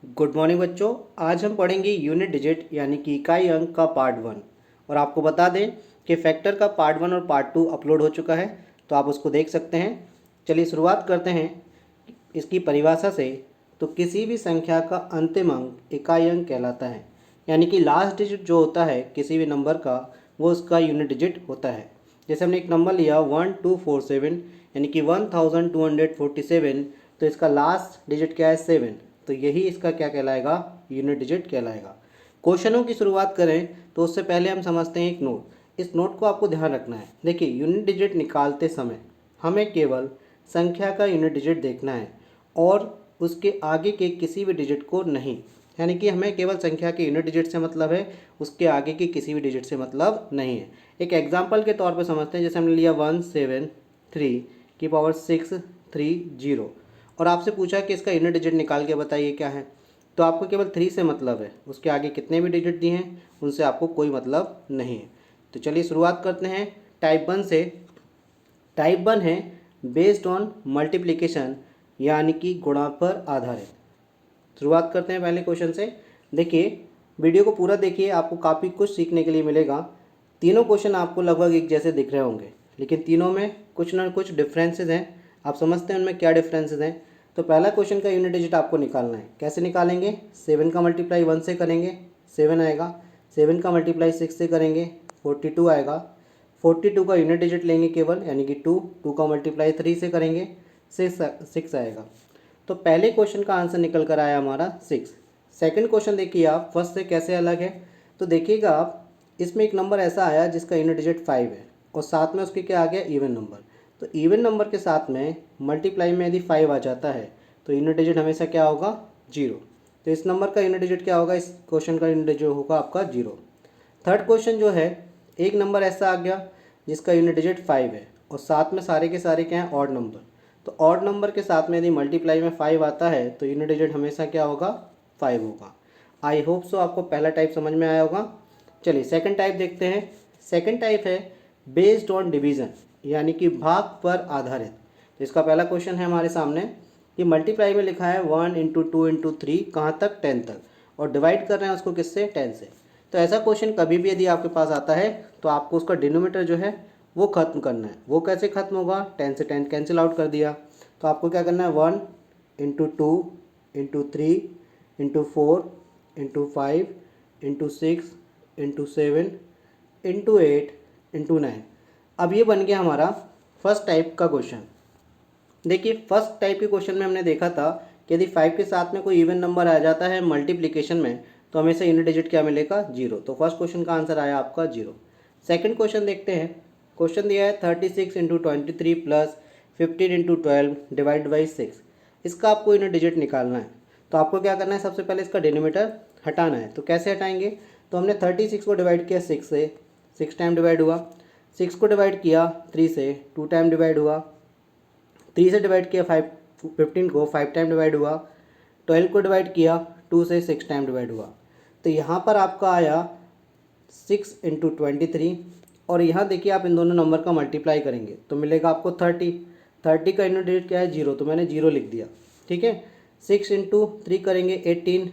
Good morning बच्चों। आज हम पढ़ेंगे यूनिट डिजिट यानी कि इकाई अंक का पार्ट 1। और आपको बता दें कि फैक्टर का पार्ट 1 और पार्ट 2 अपलोड हो चुका है, तो आप उसको देख सकते हैं। चलिए शुरुआत करते हैं इसकी परिभाषा से। तो किसी भी संख्या का अंतिम अंक इकाई अंक कहलाता है, यानी कि लास्ट डिजिट जो होता है किसी भी नंबर का वो उसका यूनिट डिजिट होता है। जैसे हमने एक नंबर लिया 1247 यानी कि 1247, तो इसका लास्ट डिजिट क्या है 7, तो यही इसका क्या कहलाएगा, यूनिट डिजिट कहलाएगा। क्वेश्चनों की शुरुआत करें तो उससे पहले हम समझते हैं एक नोट। इस नोट को आपको ध्यान रखना है। देखिए, यूनिट डिजिट निकालते समय हमें केवल संख्या का यूनिट डिजिट देखना है और उसके आगे के किसी भी डिजिट को नहीं। यानी कि हमें केवल संख्या के यूनिट डिजिट से मतलब है, उसके आगे के किसी भी डिजिट से मतलब नहीं है। एक एग्जाम्पल के तौर पर समझते हैं। जैसे हमने लिया 173 की पावर 630 और आपसे पूछा कि इसका यूनिट डिजिट निकाल के बताइए क्या है, तो आपको केवल 3 से मतलब है, उसके आगे कितने भी डिजिट दिए हैं उनसे आपको कोई मतलब नहीं है। तो चलिए शुरुआत करते हैं टाइप 1 से। टाइप 1 है बेस्ड ऑन मल्टीप्लिकेशन यानी कि गुणा पर आधारित। शुरुआत करते हैं पहले क्वेश्चन से। देखिए, वीडियो को पूरा देखिए, आपको काफ़ी कुछ सीखने के लिए मिलेगा। तीनों क्वेश्चन आपको लगभग एक जैसे दिख रहे होंगे, लेकिन तीनों में कुछ ना कुछ डिफरेंसेस हैं। आप समझते हैं उनमें क्या डिफरेंसेस हैं। तो पहला क्वेश्चन का यूनिट डिजिट आपको निकालना है। कैसे निकालेंगे? 7 का मल्टीप्लाई 1 से करेंगे, 7 आएगा। 7 का मल्टीप्लाई 6 से करेंगे, 42 आएगा। 42 का यूनिट डिजिट लेंगे केवल, यानी कि 2। 2 का मल्टीप्लाई 3 से करेंगे, 6 आएगा। तो पहले क्वेश्चन का आंसर निकल कर आया हमारा 6। सेकंड क्वेश्चन देखिए आप, फर्स्ट से कैसे अलग है। तो देखिएगा आप, इसमें एक नंबर ऐसा आया जिसका यूनिट डिजिट 5 है और साथ में उसके क्या आ गया, इवन नंबर। तो इवन नंबर के साथ में मल्टीप्लाई में यदि 5 आ जाता है तो यूनिट डिजिट हमेशा क्या होगा, 0। तो इस नंबर का यूनिट डिजिट क्या होगा, इस क्वेश्चन का यूनिट डिजिट होगा आपका 0। थर्ड क्वेश्चन जो है, एक नंबर ऐसा आ गया जिसका यूनिट डिजिट 5 है और साथ में सारे के सारे क्या हैं, ऑड नंबर। तो ऑड नंबर के साथ में यदि मल्टीप्लाई में 5 आता है तो यूनिट डिजिट हमेशा क्या होगा, 5 होगा। आई होप सो आपको पहला टाइप समझ में आया होगा। चलिए सेकंड टाइप देखते हैं। सेकंड टाइप है बेस्ड ऑन डिवीज़न यानी कि भाग पर आधारित। तो इसका पहला क्वेश्चन है हमारे सामने कि मल्टीप्लाई में लिखा है 1 इंटू 2 इंटू 3 कहाँ तक, 10 तक, और डिवाइड कर रहे हैं उसको किससे, 10 से। तो ऐसा क्वेश्चन कभी भी यदि आपके पास आता है तो आपको उसका डिनोमीटर जो है वो ख़त्म करना है। वो कैसे ख़त्म होगा, 10 से 10 कैंसिल आउट कर दिया। तो आपको क्या करना है, 1 into 2 into 3 into 4 into 5 into 6 into 7 into 8 into 9। अब ये बन गया हमारा फर्स्ट टाइप का क्वेश्चन। देखिए, फर्स्ट टाइप के क्वेश्चन में हमने देखा था कि यदि 5 के साथ में कोई इवन नंबर आ जाता है मल्टीप्लिकेशन में तो हमेशा यूनिट डिजिट क्या मिलेगा, 0। तो फर्स्ट क्वेश्चन का आंसर आया आपका 0। सेकंड क्वेश्चन देखते हैं। क्वेश्चन दिया है 36 into 23 plus 15 into 12 divide by 6। इसका आपको यूनिट डिजिट निकालना है। तो आपको क्या करना है, सबसे पहले इसका डिनोमीटर हटाना है। तो कैसे हटाएंगे, तो हमने 36 को डिवाइड किया 6 से, 6 टाइम डिवाइड हुआ। 6 को डिवाइड किया 3 से, 2 टाइम डिवाइड हुआ। 3 से डिवाइड किया 15 को, 5 टाइम डिवाइड हुआ। 12 को डिवाइड किया 2 से, 6 टाइम डिवाइड हुआ। तो यहाँ पर आपका आया 6 इंटू 23। और यहाँ देखिए आप इन दोनों नंबर का मल्टीप्लाई करेंगे तो मिलेगा आपको 30। 30 का यूनिट डिजिट क्या है, 0, तो मैंने 0 लिख दिया। ठीक है। 6 इंटू 3 करेंगे 18।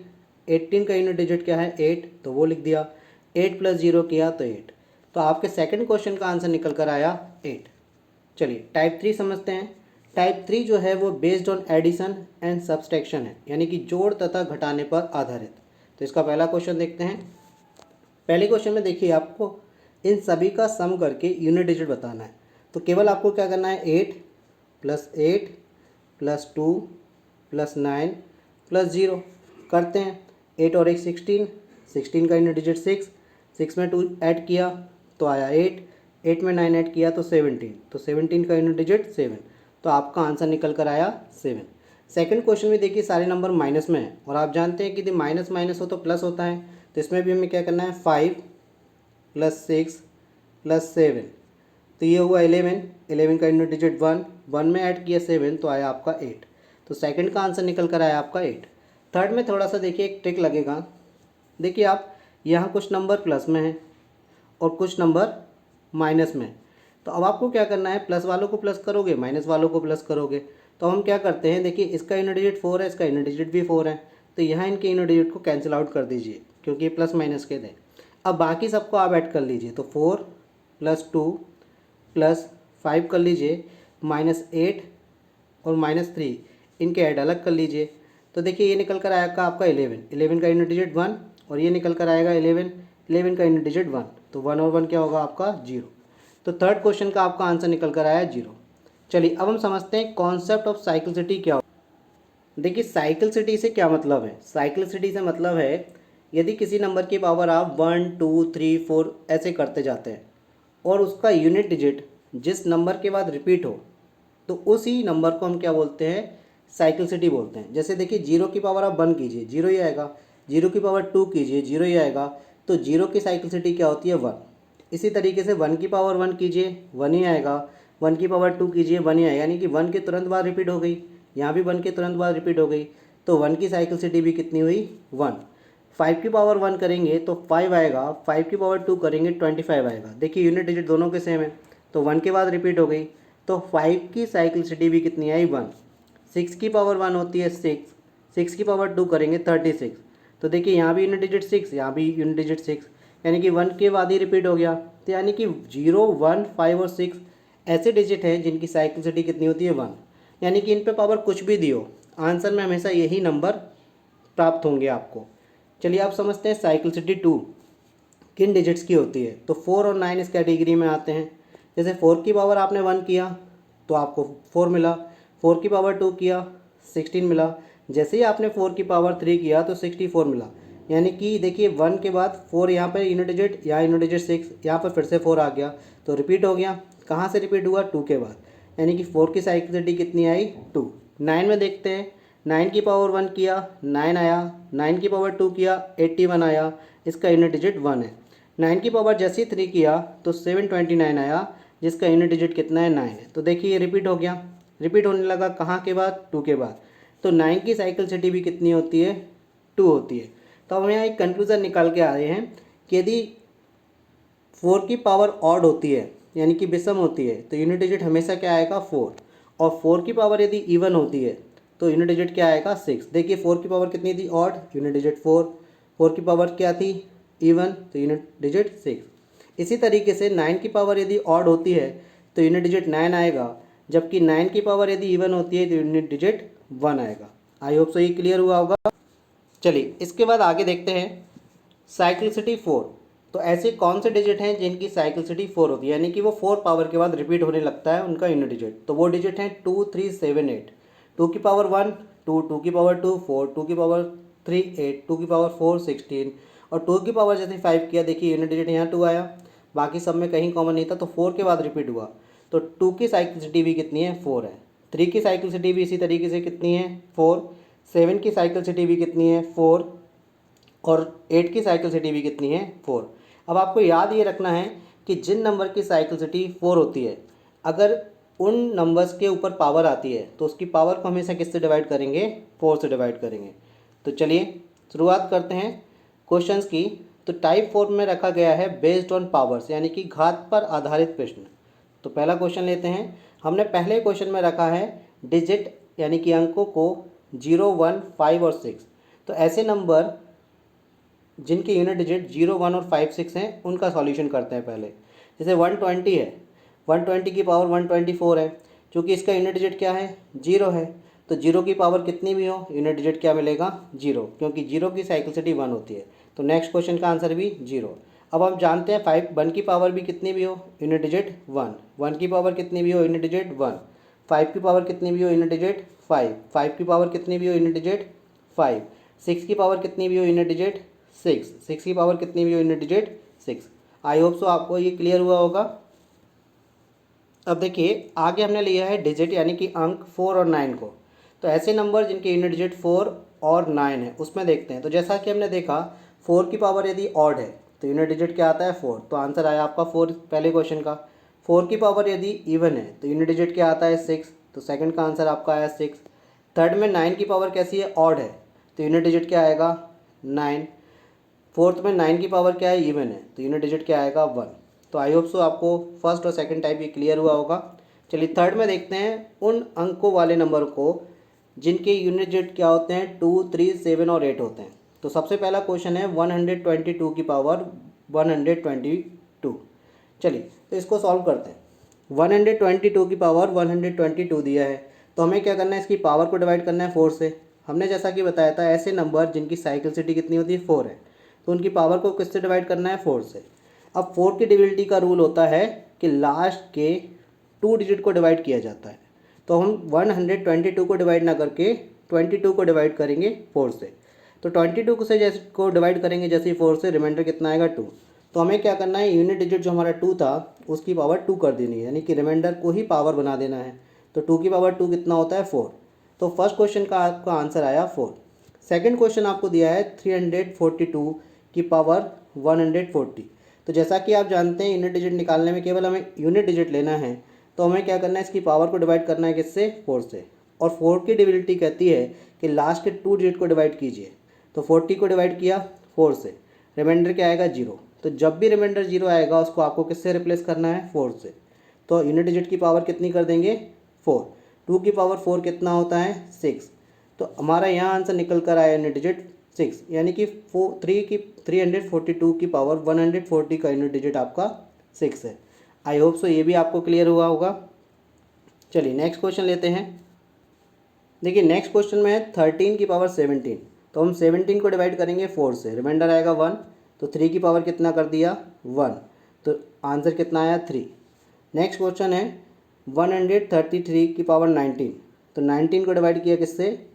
18 का यूनिट डिजिट क्या है, 8, तो वो लिख दिया। 8 प्लस 0 किया तो 8। तो आपके सेकंड क्वेश्चन का आंसर निकल कर आया 8। चलिए टाइप 3 समझते हैं। टाइप 3 जो है वो based on addition and subtraction है, यानी कि जोड़ तथा घटाने पर आधारित। तो इसका पहला क्वेश्चन देखते हैं। पहले क्वेश्चन में देखिए आपको इन सभी का सम करके यूनिट डिजिट बताना है। तो केवल आपको क्या करना है, 8 प्लस 8 प्लस 2 प्लस 9 प्लस 0 करते हैं। 8 और 1 16, 16 का यूनिट डिजिट 6, 6 में 2 ऐड किया तो आया 8, 8 में 9 ऐड किया तो 17, तो 17 का यूनिट डिजिट 7। तो आपका आंसर निकल कर आया 7। सेकंड क्वेश्चन में देखिए सारे नंबर माइनस में है और आप जानते हैं कि यदि माइनस माइनस हो तो प्लस होता है। तो इसमें भी हमें क्या करना है, 5 प्लस 6 प्लस 7, तो ये हुआ 11। 11 का यूनिट डिजिट 1, 1 में ऐड किया 7 तो आया आपका 8। तो सेकंड का आंसर निकल कर आया आपका 8। थर्ड में थोड़ा सा देखिए एक ट्रिक लगेगा। देखिए आप, यहाँ कुछ नंबर प्लस में हैं और कुछ नंबर माइनस में। तो अब आपको क्या करना है, प्लस वालों को प्लस करोगे, माइनस वालों को प्लस करोगे। तो हम क्या करते हैं, देखिए इसका यूनिट डिजिट 4 है, इसका यूनिट डिजिट भी 4 है। तो यहाँ इनके यूनिट डिजिट को कैंसिल आउट कर दीजिए क्योंकि ये प्लस माइनस के थे। अब बाकी सबको आप ऐड कर लीजिए, तो 4 + 2 + 5 कर लीजिए, -8 और -3 इनके ऐड अलग कर लीजिए। तो देखिए ये निकल कर आएगा आपका 11 का यूनिट डिजिट 1 और ये निकल कर आएगा 11 का यूनिट डिजिट 1, तो 1 और 1 क्या होगा आपका 0। तो थर्ड क्वेश्चन का आपका आंसर निकल कर आया 0। चलिए अब हम समझते हैं कॉन्सेप्ट ऑफ साइक्लिसिटी क्या होता है। देखिए साइक्लिसिटी से क्या मतलब है, साइक्लिसिटी से मतलब है यदि किसी नंबर की पावर आप 1 2 3 4 ऐसे करते जाते हैं और उसका यूनिट डिजिट जिस नंबर के बाद रिपीट हो तो उसी नंबर को हम क्या बोलते हैं, साइक्लिसिटी बोलते हैं। जैसे देखिए 0 की पावर आप 1 कीजिए 0 ही आएगा, 0 की पावर 2 कीजिए 0 ही आएगा, तो 0 की साइक्लिसिटी क्या होती है 1। इसी तरीके से 1 की पावर 1 कीजिए 1 ही आएगा, 1 की पावर 2 कीजिए 1 ही आएगा, यानी कि 1 के तुरंत बाद रिपीट हो गई, यहाँ भी 1 के तुरंत बाद रिपीट हो गई, तो 1 की साइक्लिसिटी भी कितनी हुई 1। 5 की पावर 1 करेंगे तो 5 आएगा, 5 की पावर 2 करेंगे 25 आएगा। देखिए यूनिट डिजिट दोनों के सेम है, तो 1 के बाद रिपीट हो गई, तो 5 की साइक्लिसिटी भी कितनी आई 1। 6 की पावर 1 होती है 6, 6 की पावर 2 करेंगे 36, तो देखिए यहाँ भी यूनिट डिजिट 6, यहाँ भी यूनिट डिजिट 6, यानी कि 1 के बाद ही रिपीट हो गया। तो यानी कि 0 1 5 और 6 ऐसे डिजिट हैं जिनकी साइक्लिसिटी कितनी होती है 1, यानी कि इन पे पावर कुछ भी दियो आंसर में हमेशा यही नंबर प्राप्त होंगे आपको। चलिए आप समझते हैं साइक्लिसिटी 2 किन डिजिट्स की होती है। तो 4 और 9 इस कैटेगरी में आते हैं। जैसे 4 की पावर आपने 1 किया तो आपको 4 मिला, 4 की पावर 2 किया 16 मिला, जैसे ही आपने 4 की पावर 3 किया तो 64 मिला। यानी कि देखिए 1 के बाद 4 यहाँ पर यूनिट डिजिट, यहाँ यूनिट डिजिट 6, यहाँ पर फिर से 4 आ गया, तो रिपीट हो गया। कहाँ से रिपीट हुआ 2 के बाद, यानी कि 4 की साइक्लिसिटी कितनी आई 2। 9 में देखते हैं, 9 की पावर 1 किया 9 आया, 9 की पावर 2 किया 81 आया, इसका यूनिट डिजिट 1 है। 9 की पावर जैसे ही 3 किया तो 729 आया, जिसका यूनिट डिजिट कितना है 9 है। तो देखिए ये रिपीट हो गया, रिपीट होने लगा कहाँ के बाद 2 के बाद, तो 9 की साइक्लिसिटी भी कितनी होती है 2 होती है। तो हम यहाँ एक कंक्लूज़न निकाल के आ रहे हैं कि यदि 4 की पावर ऑड होती है यानी कि विषम होती है तो यूनिट डिजिट हमेशा क्या आएगा 4, और 4 की पावर यदि इवन होती है तो यूनिट डिजिट क्या आएगा 6। देखिए 4 की पावर कितनी थी ऑड, यूनिट डिजिट 4, 4 की पावर क्या थी इवन, तो यूनिट डिजिट 6। इसी तरीके से 9 की पावर यदि ऑड होती है तो यूनिट डिजिट 9 आएगा, जबकि 9 की पावर यदि इवन होती है तो यूनिट डिजिट 1 आएगा। आई होप सो ये क्लियर हुआ होगा। चलिए इसके बाद आगे देखते हैं साइक्लिसिटी 4। तो ऐसे कौन से डिजिट हैं जिनकी साइक्लिसिटी 4 होती है, यानी कि वो 4 पावर के बाद रिपीट होने लगता है उनका यूनिट डिजिट। तो वो डिजिट हैं 2 3 7 8। 2 की पावर 1 2, 2 की पावर 2 4, 2 की पावर 3 8, 2 की पावर 4 16, और 2 की पावर जैसे 5 किया देखिए यूनिट डिजिट यहाँ 2 आया, बाकी सब में कहीं कॉमन नहीं था, तो 4 के बाद रिपीट हुआ, तो 2 की साइक्लिसिटी भी कितनी है 4 है। 3 की साइक्लिसिटी भी इसी तरीके से कितनी है 4, 7 की साइक्लिसिटी भी कितनी है 4, और 8 की साइक्लिसिटी भी कितनी है 4। अब आपको याद ये रखना है कि जिन नंबर की साइक्लिसिटी 4 होती है, अगर उन नंबर्स के ऊपर पावर आती है तो उसकी पावर को हमेशा किससे डिवाइड करेंगे 4 से डिवाइड करेंगे। तो चलिए शुरुआत करते हैं क्वेश्चंस की। तो टाइप 4 में रखा गया है बेस्ड ऑन पावर्स, यानी कि घात पर आधारित प्रश्न। तो पहला क्वेश्चन लेते हैं। हमने पहले क्वेश्चन में रखा है डिजिट यानी कि अंकों को 0 1 5 और 6। तो ऐसे नंबर जिनके यूनिट डिजिट 0 1 और 5 6 हैं उनका सॉल्यूशन करते हैं पहले। जैसे 120 है, 120 की पावर 124 है, क्योंकि इसका यूनिट डिजिट क्या है 0 है, तो 0 की पावर कितनी भी हो यूनिट डिजिट क्या मिलेगा 0, क्योंकि 0 की साइक्लिसिटी 1 होती है। तो नेक्स्ट क्वेश्चन का आंसर भी 0। अब हम जानते हैं 1 की पावर भी कितनी भी हो यूनिट डिजिट 1, 1 की पावर कितनी भी हो यूनिट डिजिट 1, 5 की पावर कितनी भी हो यूनिट डिजिट 5, 5 की पावर कितनी भी हो यूनिट डिजिट 5, 6 की पावर कितनी भी हो यूनिट डिजिट 6, 6 की पावर कितनी भी हो unit digit 6। I hope so आपको ये क्लियर हुआ होगा। अब देखिए आगे हमने लिया है डिजिट यानी कि अंक 4 और 9 को। तो ऐसे नंबर जिनके यूनिट डिजिट 4 और 9 है उसमें देखते हैं। तो जैसा कि हमने देखा 4 की पावर यदि ऑड है तो यूनिट डिजिट क्या आता है 4, तो आंसर आया आपका 4 पहले क्वेश्चन का। 4 की पावर यदि इवन है तो यूनिट डिजिट क्या आता है 6, तो सेकंड का आंसर आपका आया 6। थर्ड में 9 की पावर कैसी है ऑड है, तो यूनिट डिजिट क्या आएगा 9। फोर्थ में 9 की पावर क्या है इवन है, तो यूनिट डिजिट क्या आएगा 1। तो आई होप सो आपको फर्स्ट और सेकंड टाइप ये क्लियर हुआ होगा। चलिए थर्ड में देखते हैं उन अंकों वाले नंबर को जिनके यूनिट डिजिट क्या होते हैं 2, 3, 7 और 8 होते हैं। तो सबसे पहला क्वेश्चन है 122 की पावर 122। चलिए तो इसको सॉल्व करते हैं। 122 की पावर 122 दिया है, तो हमें क्या करना है, इसकी पावर को डिवाइड करना है 4 से। हमने जैसा कि बताया था ऐसे नंबर जिनकी साइक्लिसिटी कितनी होती है 4 है, तो उनकी पावर को किससे डिवाइड करना है 4 से। अब 4 की डिविजिबिलिटी का रूल होता है कि लास्ट के 2 डिजिट को डिवाइड किया जाता है। तो हम 122 को डिवाइड ना करके 22 को डिवाइड करेंगे 4 से। तो 22 से जैसे को डिवाइड करेंगे जैसे 4 से, रिमाइंडर कितना आएगा 2। तो हमें क्या करना है, यूनिट डिजिट जो हमारा 2 था उसकी पावर 2 कर देनी है, यानी कि रिमाइंडर को ही पावर बना देना है। तो 2 की पावर 2 कितना होता है 4। तो फर्स्ट क्वेश्चन का आपका आंसर आया 4। सेकंड क्वेश्चन आपको दिया है 342 की पावर 140। तो जैसा कि आप जानते हैं यूनिट डिजिट निकालने में केवल हमें यूनिट डिजिट लेना है, तो हमें क्या करना है, इसकी पावर को डिवाइड करना है किससे 4 से। और 4 की डिविजिबिलिटी कहती है कि लास्ट के 2 डिजिट को डिवाइड कीजिए। तो 40 को डिवाइड किया 4 से, रिमाइंडर क्या आएगा 0। तो जब भी रिमाइंडर 0 आएगा उसको आपको किससे रिप्लेस करना है 4 से। तो यूनिट डिजिट की पावर कितनी कर देंगे 4। 2 की पावर 4 कितना होता है 6। तो हमारा यहाँ आंसर निकल कर आया यूनिट डिजिट 6, यानी कि 342 की पावर 140 का यूनिट डिजिट आपका 6 है। आई होप सो ये भी आपको क्लियर हुआ होगा। चलिए नेक्स्ट क्वेश्चन लेते हैं। देखिए नेक्स्ट क्वेश्चन में है 13 की पावर 17। तो हम 17 को डिवाइड करेंगे 4 से, रिमाइंडर आएगा 1। तो 3 की पावर कितना कर दिया 1, तो आंसर कितना आया 3। नेक्स्ट क्वेश्चन है 133 की पावर 19। तो 19 को डिवाइड किया किससे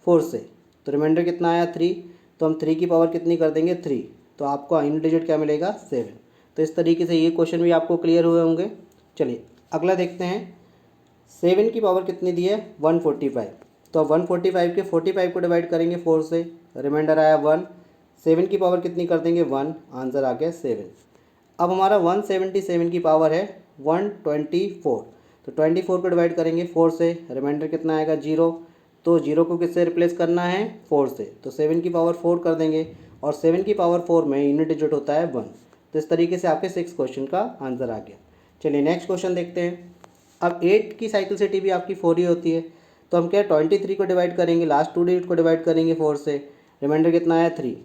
4 से, तो रिमाइंडर कितना आया 3। तो हम 3 की पावर कितनी कर देंगे 3, तो आपको यूनिट डिजिट क्या मिलेगा 7। तो इस तरीके से ये क्वेश्चन भी आपको क्लियर हुए होंगे। चलिए अगला देखते हैं। 7 की पावर कितनी दी है 145। तो अब 145 के 45 को डिवाइड करेंगे 4 से, रिमाइंडर आया 1। 7 की पावर कितनी कर देंगे 1, आंसर आ गया 7। अब हमारा 177 की पावर है 124। तो 24 को डिवाइड करेंगे 4 से, रिमाइंडर कितना आएगा 0। तो 0 को किससे रिप्लेस करना है 4 से, तो 7 की पावर 4 कर देंगे, और 7 की पावर 4 में यूनिट डिजिट होता है 1। तो इस तरीके से आपके 6 क्वेश्चन का आंसर आ गया। चलिए नेक्स्ट क्वेश्चन देखते हैं। अब 8 की साइक्लिसिटी भी आपकी 4 ही होती है, तो हम क्या 23 को डिवाइड करेंगे, लास्ट 2 डिजिट को डिवाइड करेंगे 4 से, रिमाइंडर कितना आया 3।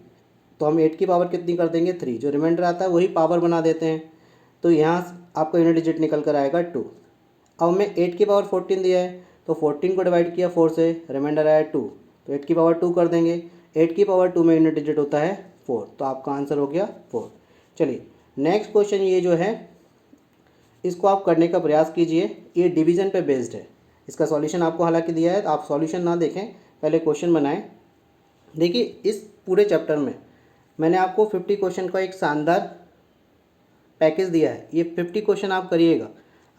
तो हम 8 की पावर कितनी कर देंगे 3, जो रिमाइंडर आता है वही पावर बना देते हैं। तो यहाँ आपका यूनिट डिजिट निकल कर आएगा 2। अब हमें 8 की पावर 14 दिया है, तो 14 को डिवाइड किया 4 से, रिमाइंडर आया 2। तो 8 की पावर 2 कर देंगे, 8 की पावर 2 में यूनिट डिजिट होता है 4। तो आपका आंसर हो गया 4। चलिए नेक्स्ट क्वेश्चन ये जो है इसको आप करने का प्रयास कीजिए, ये डिवीज़न पे बेस्ड है। इसका सॉल्यूशन आपको हालांकि दिया है, तो आप सॉल्यूशन ना देखें, पहले क्वेश्चन बनाएं। देखिए इस पूरे चैप्टर में मैंने आपको 50 क्वेश्चन का एक शानदार पैकेज दिया है। ये 50 क्वेश्चन आप करिएगा,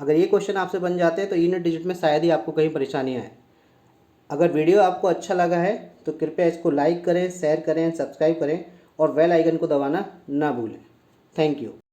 अगर ये क्वेश्चन आपसे बन जाते हैं तो यूनिट डिजिट में शायद ही आपको कहीं परेशानी आए। अगर वीडियो आपको अच्छा लगा है तो कृपया इसको लाइक करें, शेयर करें, सब्सक्राइब करें और बेल आइकन को दबाना ना भूलें। Thank you.